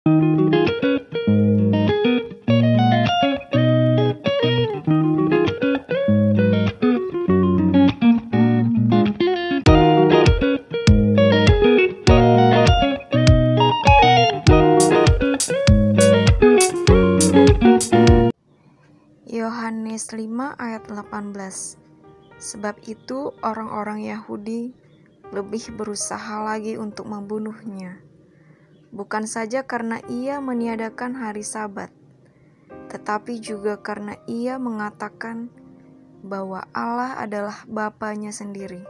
Yohanes 5 ayat 18. Sebab itu orang-orang Yahudi lebih berusaha lagi untuk membunuhnya, bukan saja karena ia meniadakan hari Sabat, tetapi juga karena ia mengatakan bahwa Allah adalah Bapanya sendiri,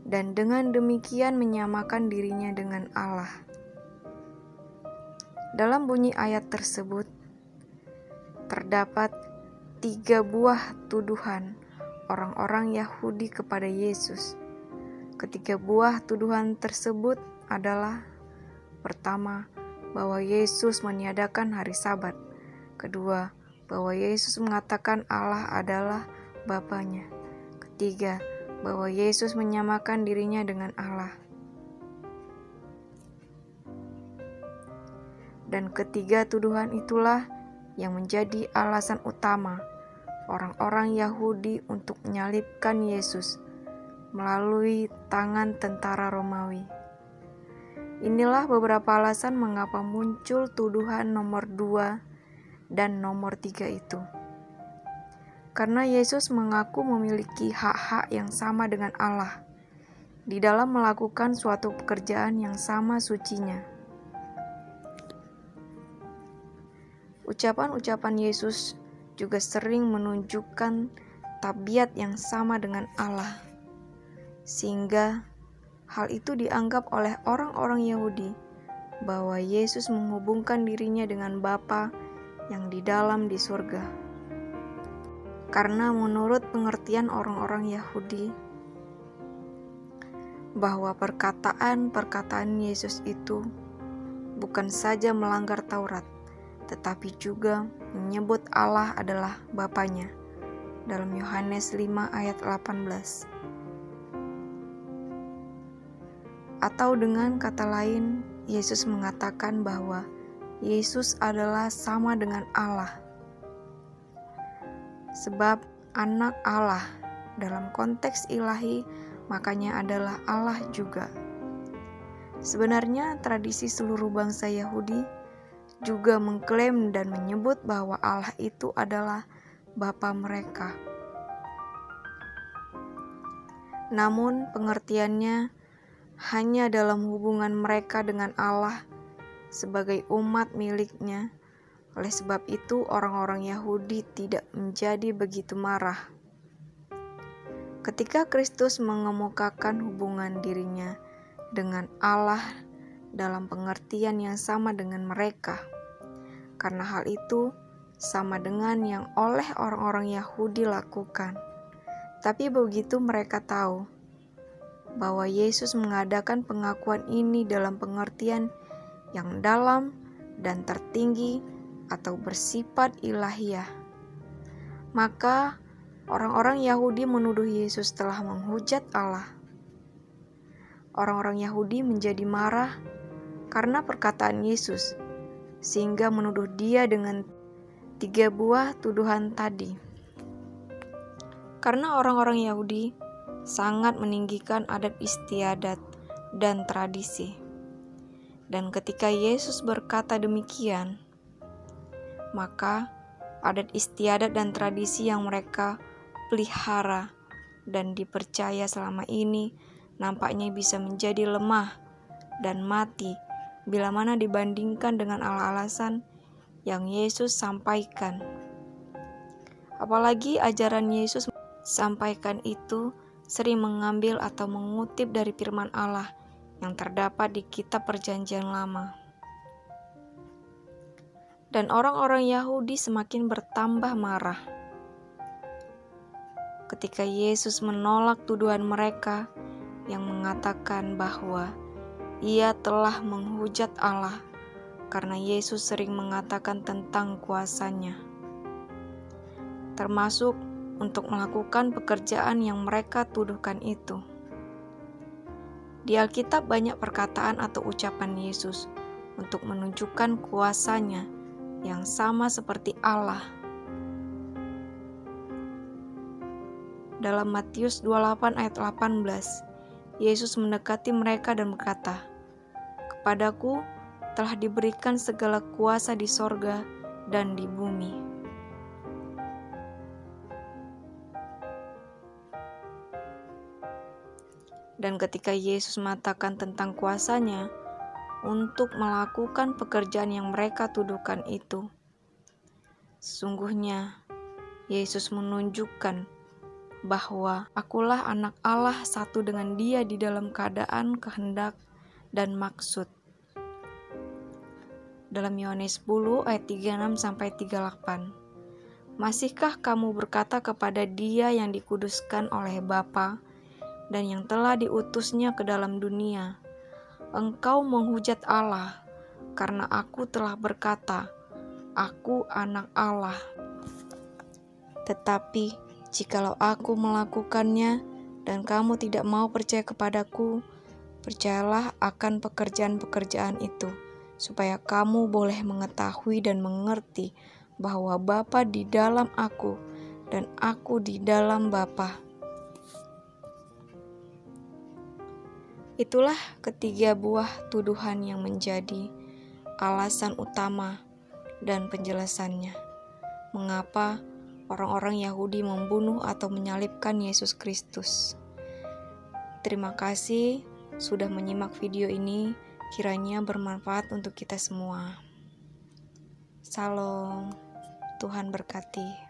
dan dengan demikian menyamakan dirinya dengan Allah. Dalam bunyi ayat tersebut terdapat 3 buah tuduhan orang-orang Yahudi kepada Yesus. Ketiga buah tuduhan tersebut adalah: pertama, bahwa Yesus meniadakan hari Sabat; kedua, bahwa Yesus mengatakan Allah adalah Bapanya; ketiga, bahwa Yesus menyamakan dirinya dengan Allah. Dan ketiga tuduhan itulah yang menjadi alasan utama orang-orang Yahudi untuk menyalibkan Yesus melalui tangan tentara Romawi. Inilah beberapa alasan mengapa muncul tuduhan nomor 2 dan nomor 3 itu. Karena Yesus mengaku memiliki hak-hak yang sama dengan Allah di dalam melakukan suatu pekerjaan yang sama sucinya. Ucapan-ucapan Yesus juga sering menunjukkan tabiat yang sama dengan Allah, sehingga hal itu dianggap oleh orang-orang Yahudi bahwa Yesus menghubungkan dirinya dengan Bapa yang di dalam di surga. Karena menurut pengertian orang-orang Yahudi, bahwa perkataan-perkataan Yesus itu bukan saja melanggar Taurat, tetapi juga menyebut Allah adalah Bapanya dalam Yohanes 5 ayat 18. Atau dengan kata lain, Yesus mengatakan bahwa Yesus adalah sama dengan Allah. Sebab anak Allah dalam konteks ilahi makanya adalah Allah juga. Sebenarnya tradisi seluruh bangsa Yahudi juga mengklaim dan menyebut bahwa Allah itu adalah Bapa mereka. Namun pengertiannya hanya dalam hubungan mereka dengan Allah sebagai umat miliknya. Oleh sebab itu orang-orang Yahudi tidak menjadi begitu marah ketika Kristus mengemukakan hubungan dirinya dengan Allah dalam pengertian yang sama dengan mereka, karena hal itu sama dengan yang oleh orang-orang Yahudi lakukan. Tapi begitu mereka tahu bahwa Yesus mengadakan pengakuan ini dalam pengertian yang dalam dan tertinggi atau bersifat ilahiyah, maka orang-orang Yahudi menuduh Yesus telah menghujat Allah. Orang-orang Yahudi menjadi marah karena perkataan Yesus, sehingga menuduh dia dengan 3 buah tuduhan tadi. Karena orang-orang Yahudi sangat meninggikan adat istiadat dan tradisi. Dan ketika Yesus berkata demikian, maka adat istiadat dan tradisi yang mereka pelihara dan dipercaya selama ini nampaknya bisa menjadi lemah dan mati bila mana dibandingkan dengan alasan yang Yesus sampaikan. Apalagi ajaran Yesus sampaikan itu sering mengambil atau mengutip dari firman Allah yang terdapat di kitab Perjanjian Lama. Dan orang-orang Yahudi semakin bertambah marah ketika Yesus menolak tuduhan mereka yang mengatakan bahwa Ia telah menghujat Allah karena Yesus sering mengatakan tentang kuasanya, termasuk untuk melakukan pekerjaan yang mereka tuduhkan itu. Di Alkitab banyak perkataan atau ucapan Yesus untuk menunjukkan kuasa-Nya yang sama seperti Allah. Dalam Matius 28 ayat 18, Yesus mendekati mereka dan berkata, "Kepadaku telah diberikan segala kuasa di sorga dan di bumi." Dan ketika Yesus mengatakan tentang kuasa-Nya untuk melakukan pekerjaan yang mereka tuduhkan itu, sesungguhnya Yesus menunjukkan bahwa akulah anak Allah satu dengan Dia di dalam keadaan kehendak dan maksud. Dalam Yohanes 10 ayat 36-38, "Masihkah kamu berkata kepada Dia yang dikuduskan oleh Bapa dan yang telah diutus-Nya ke dalam dunia, Engkau menghujat Allah, karena aku telah berkata, Aku anak Allah. Tetapi jikalau aku melakukannya dan kamu tidak mau percaya kepadaku, percayalah akan pekerjaan-pekerjaan itu, supaya kamu boleh mengetahui dan mengerti bahwa Bapa di dalam aku dan aku di dalam Bapa." Itulah ketiga buah tuduhan yang menjadi alasan utama dan penjelasannya mengapa orang-orang Yahudi membunuh atau menyalibkan Yesus Kristus. Terima kasih sudah menyimak video ini, kiranya bermanfaat untuk kita semua. Salam, Tuhan berkati.